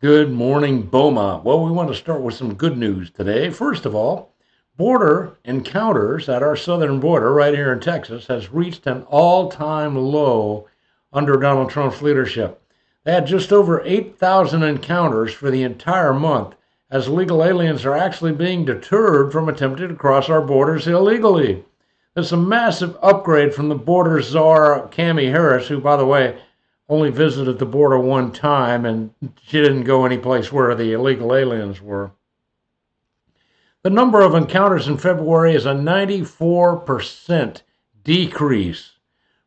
Good morning, Beaumont. Well, we want to start with some good news today. First of all, border encounters at our southern border right here in Texas has reached an all-time low under Donald Trump's leadership. They had just over 8,000 encounters for the entire month as illegal aliens are actually being deterred from attempting to cross our borders illegally. It's a massive upgrade from the border czar, Cami Harris, who, by the way, only visited the border one time and she didn't go any place where the illegal aliens were. The number of encounters in February is a 94% decrease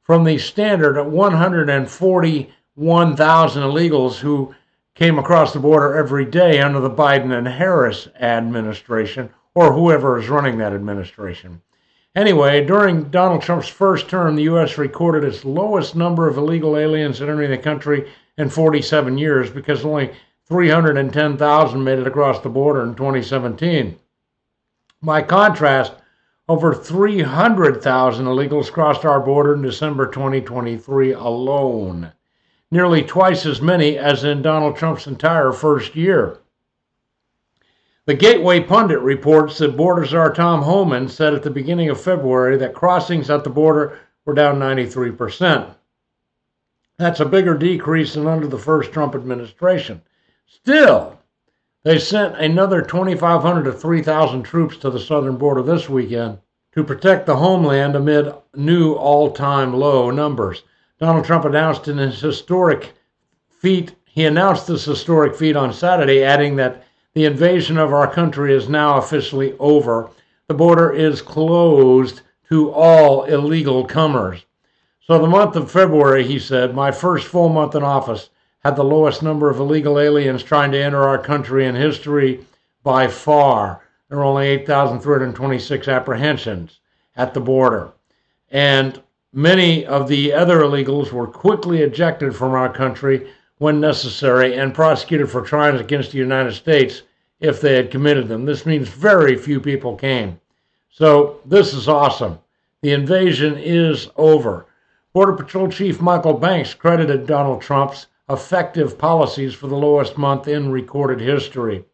from the standard at 141,000 illegals who came across the border every day under the Biden and Harris administration, or whoever is running that administration. Anyway, during Donald Trump's first term, the U.S. recorded its lowest number of illegal aliens entering the country in 47 years because only 310,000 made it across the border in 2017. By contrast, over 300,000 illegals crossed our border in December 2023 alone, nearly twice as many as in Donald Trump's entire first year. The Gateway Pundit reports that border czar Tom Homan said at the beginning of February that crossings at the border were down 93%. That's a bigger decrease than under the first Trump administration. Still, they sent another 2,500 to 3,000 troops to the southern border this weekend to protect the homeland amid new all-time low numbers. Donald Trump announced this historic feat on Saturday, adding that the invasion of our country is now officially over. The border is closed to all illegal comers. So the month of February, he said, my first full month in office, had the lowest number of illegal aliens trying to enter our country in history by far. There were only 8,326 apprehensions at the border. And many of the other illegals were quickly ejected from our country when necessary and prosecuted for crimes against the United States if they had committed them. This means very few people came. So this is awesome. The invasion is over. Border Patrol Chief Michael Banks credited Donald Trump's effective policies for the lowest month in recorded history.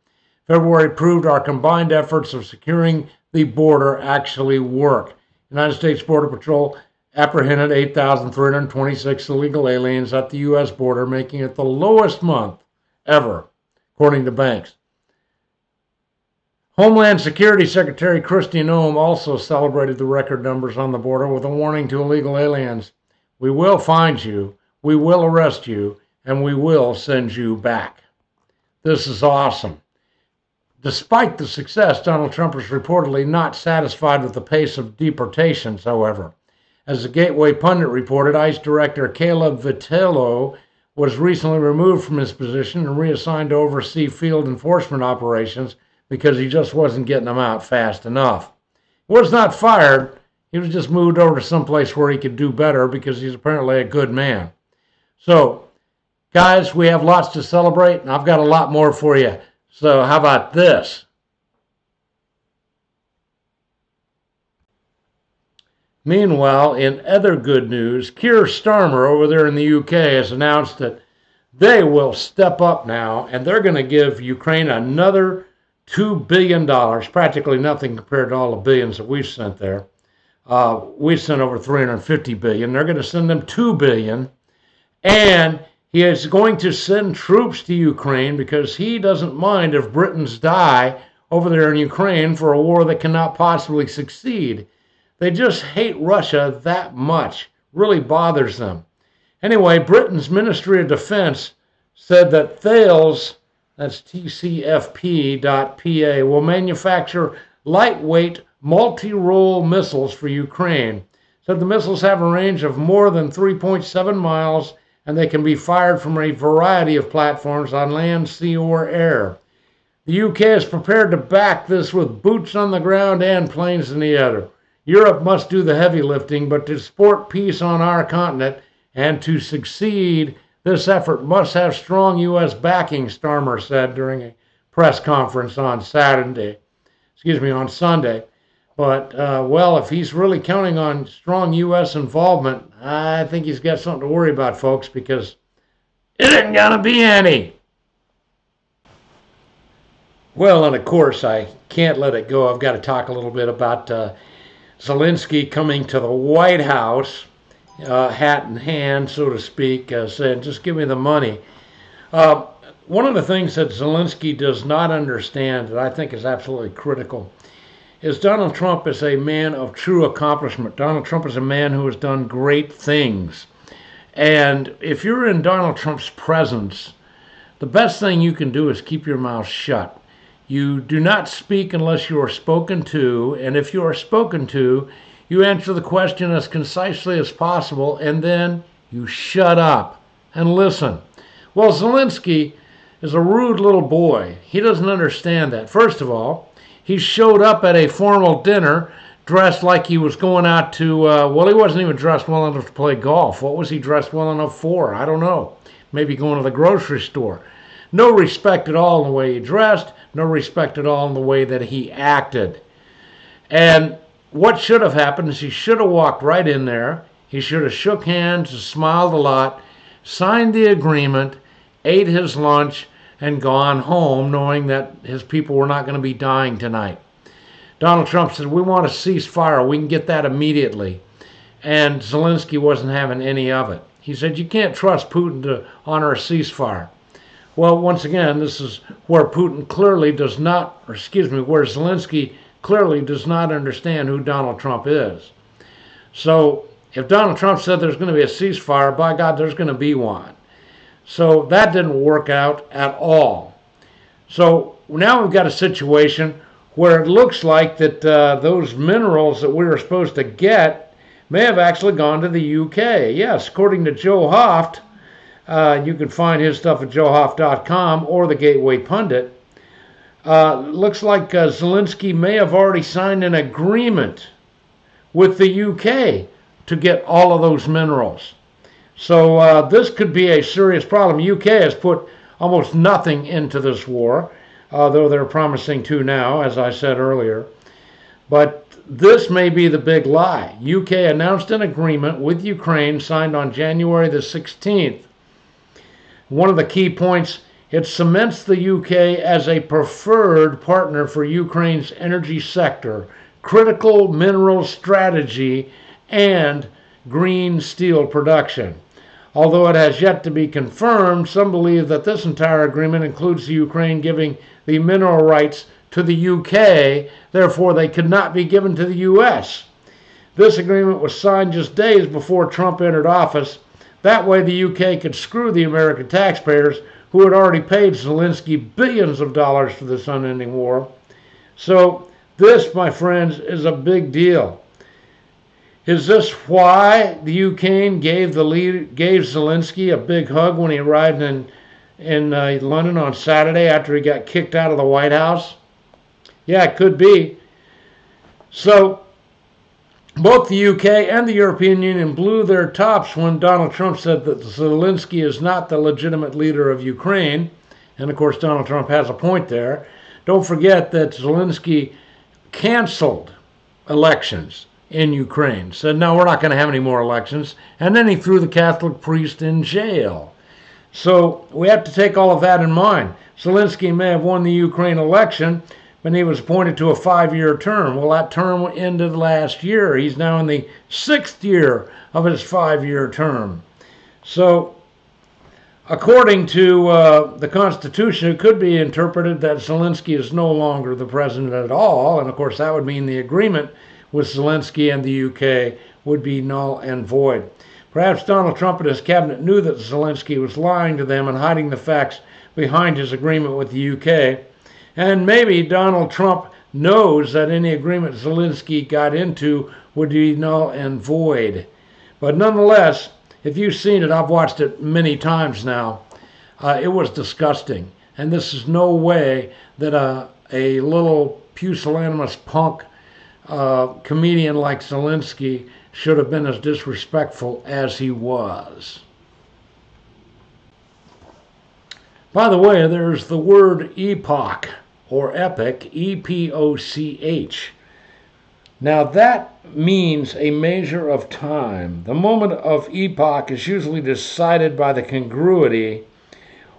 February proved our combined efforts of securing the border actually work. United States Border Patrol apprehended 8,326 illegal aliens at the U.S. border, making it the lowest month ever, according to Banks. Homeland Security Secretary Kristi Noem also celebrated the record numbers on the border with a warning to illegal aliens. We will find you, we will arrest you, and we will send you back. This is awesome. Despite the success, Donald Trump is reportedly not satisfied with the pace of deportations, however. As the Gateway Pundit reported, ICE Director Caleb Vitello was recently removed from his position and reassigned to oversee field enforcement operations because he just wasn't getting them out fast enough. He was not fired. He was just moved over to someplace where he could do better because he's apparently a good man. So, guys, we have lots to celebrate, and I've got a lot more for you. So how about this? Meanwhile, in other good news, Keir Starmer over there in the UK has announced that they will step up now, and they're going to give Ukraine another $2 billion, practically nothing compared to all the billions that we've sent there. We've sent over $350 billion. They're going to send them $2 billion, and he is going to send troops to Ukraine because he doesn't mind if Britons die over there in Ukraine for a war that cannot possibly succeed. They just hate Russia that much. Really bothers them. Anyway, Britain's Ministry of Defense said that Thales, that's TCFP.PA, will manufacture lightweight multi-role missiles for Ukraine. Said the missiles have a range of more than 3.7 miles and they can be fired from a variety of platforms on land, sea, or air. The UK is prepared to back this with boots on the ground and planes in the air. Europe must do the heavy lifting, but to support peace on our continent and to succeed, this effort must have strong U.S. backing, Starmer said during a press conference on Sunday. But, well, if he's really counting on strong U.S. involvement, I think he's got something to worry about, folks, because it ain't going to be any. Well, and of course, I can't let it go. I've got to talk a little bit about Zelensky coming to the White House, hat in hand, so to speak, saying, just give me the money. Uh, One of the things that Zelensky does not understand that I think is absolutely critical is Donald Trump is a man of true accomplishment. Donald Trump is a man who has done great things. And if you're in Donald Trump's presence, the best thing you can do is keep your mouth shut. You do not speak unless you are spoken to, and if you are spoken to, you answer the question as concisely as possible, and then you shut up and listen. Well, Zelensky is a rude little boy. He doesn't understand that. First of all, he showed up at a formal dinner dressed like he was going out to, well, he wasn't even dressed well enough to play golf. What was he dressed well enough for? I don't know. Maybe going to the grocery store. No respect at all in the way he dressed, no respect at all in the way that he acted. And what should have happened is he should have walked right in there. He should have shook hands, smiled a lot, signed the agreement, ate his lunch, and gone home knowing that his people were not going to be dying tonight. Donald Trump said, we want a ceasefire. We can get that immediately. And Zelensky wasn't having any of it. He said, you can't trust Putin to honor a ceasefire. Well, once again, this is where Putin clearly does not, or excuse me, where Zelensky clearly does not understand who Donald Trump is. So if Donald Trump said there's going to be a ceasefire, by God, there's going to be one. So that didn't work out at all. So now we've got a situation where it looks like that those minerals that we were supposed to get may have actually gone to the UK. Yes, according to Joe Hoft, you can find his stuff at joehoft.com or the Gateway Pundit. Looks like Zelensky may have already signed an agreement with the UK to get all of those minerals. So this could be a serious problem. UK has put almost nothing into this war, though they're promising to now, as I said earlier. But this may be the big lie. UK announced an agreement with Ukraine signed on January the 16th. One of the key points, it cements the UK as a preferred partner for Ukraine's energy sector, critical mineral strategy, and green steel production. Although it has yet to be confirmed, some believe that this entire agreement includes the Ukraine giving the mineral rights to the UK, therefore they could not be given to the US. This agreement was signed just days before Trump entered office. That way the UK could screw the American taxpayers who had already paid Zelensky billions of dollars for this unending war. So this, my friends, is a big deal. Is this why the UK gave Zelensky a big hug when he arrived in London on Saturday after he got kicked out of the White House? Yeah, it could be. So both the UK and the European Union blew their tops when Donald Trump said that Zelensky is not the legitimate leader of Ukraine. And of course, Donald Trump has a point there. Don't forget that Zelensky canceled elections in Ukraine, said, no, we're not going to have any more elections. And then he threw the Catholic priest in jail. So we have to take all of that in mind. Zelensky may have won the Ukraine election, but he was appointed to a 5-year term. Well, that term ended last year. He's now in the 6th year of his 5-year term. So according to the Constitution, it could be interpreted that Zelensky is no longer the president at all. And of course, that would mean the agreement with Zelensky and the UK would be null and void. Perhaps Donald Trump and his cabinet knew that Zelensky was lying to them and hiding the facts behind his agreement with the UK. And maybe Donald Trump knows that any agreement Zelensky got into would be null and void. But nonetheless, if you've seen it, I've watched it many times now, it was disgusting. And this is no way that a little pusillanimous punk comedian like Zelensky should have been as disrespectful as he was. By the way, there's the word epoch or epoch, E-P-O-C-H. Now that means a measure of time. The moment of epoch is usually decided by the congruity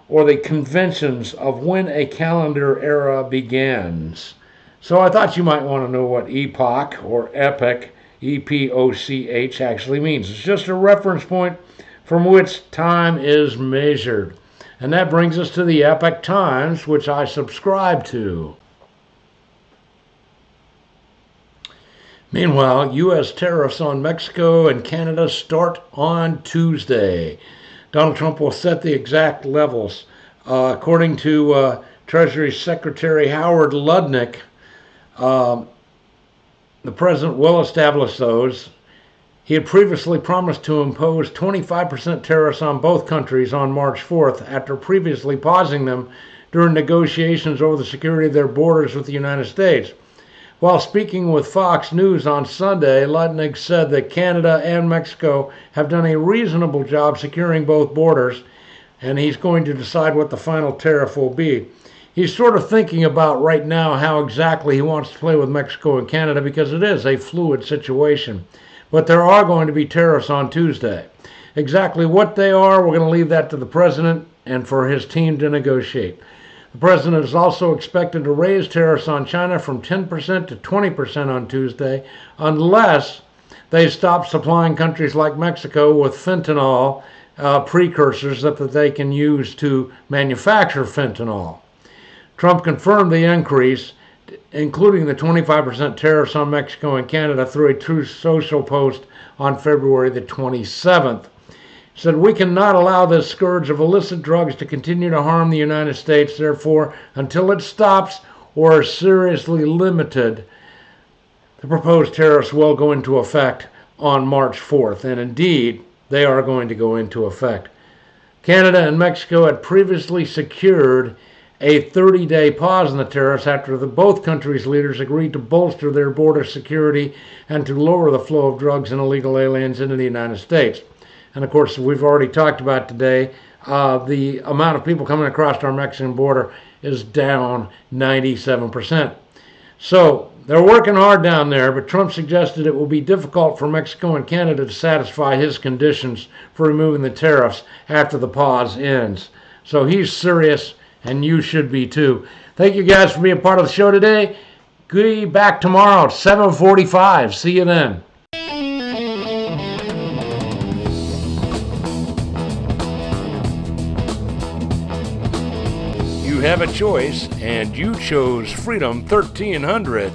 or the conventions of when a calendar era begins. So I thought you might want to know what epoch or epoch, EPOCH, actually means. It's just a reference point from which time is measured. And that brings us to the Epoch Times, which I subscribe to. Meanwhile, U.S. tariffs on Mexico and Canada start on Tuesday. Donald Trump will set the exact levels. According to Treasury Secretary Howard Lutnick, the president will establish those. He had previously promised to impose 25% tariffs on both countries on March 4th after previously pausing them during negotiations over the security of their borders with the United States. While speaking with Fox News on Sunday, Lutnick said that Canada and Mexico have done a reasonable job securing both borders, and he's going to decide what the final tariff will be. He's sort of thinking about right now how exactly he wants to play with Mexico and Canada because it is a fluid situation. But there are going to be tariffs on Tuesday. Exactly what they are, we're going to leave that to the president and for his team to negotiate. The president is also expected to raise tariffs on China from 10% to 20% on Tuesday, unless they stop supplying countries like Mexico with fentanyl precursors that they can use to manufacture fentanyl. Trump confirmed the increase, including the 25% tariffs on Mexico and Canada, through a Truth Social post on February the 27th. He said, "We cannot allow this scourge of illicit drugs to continue to harm the United States. Therefore, until it stops or is seriously limited, the proposed tariffs will go into effect on March 4th. And indeed, they are going to go into effect. Canada and Mexico had previously secured a 30-day pause in the tariffs after both countries' leaders agreed to bolster their border security and to lower the flow of drugs and illegal aliens into the United States. And of course, we've already talked about today, the amount of people coming across our Mexican border is down 97%. So they're working hard down there, but Trump suggested it will be difficult for Mexico and Canada to satisfy his conditions for removing the tariffs after the pause ends. So he's serious, and you should be too. Thank you guys for being part of the show today. Be back tomorrow at 7:45. See you then. You have a choice, and you chose Freedom 1300.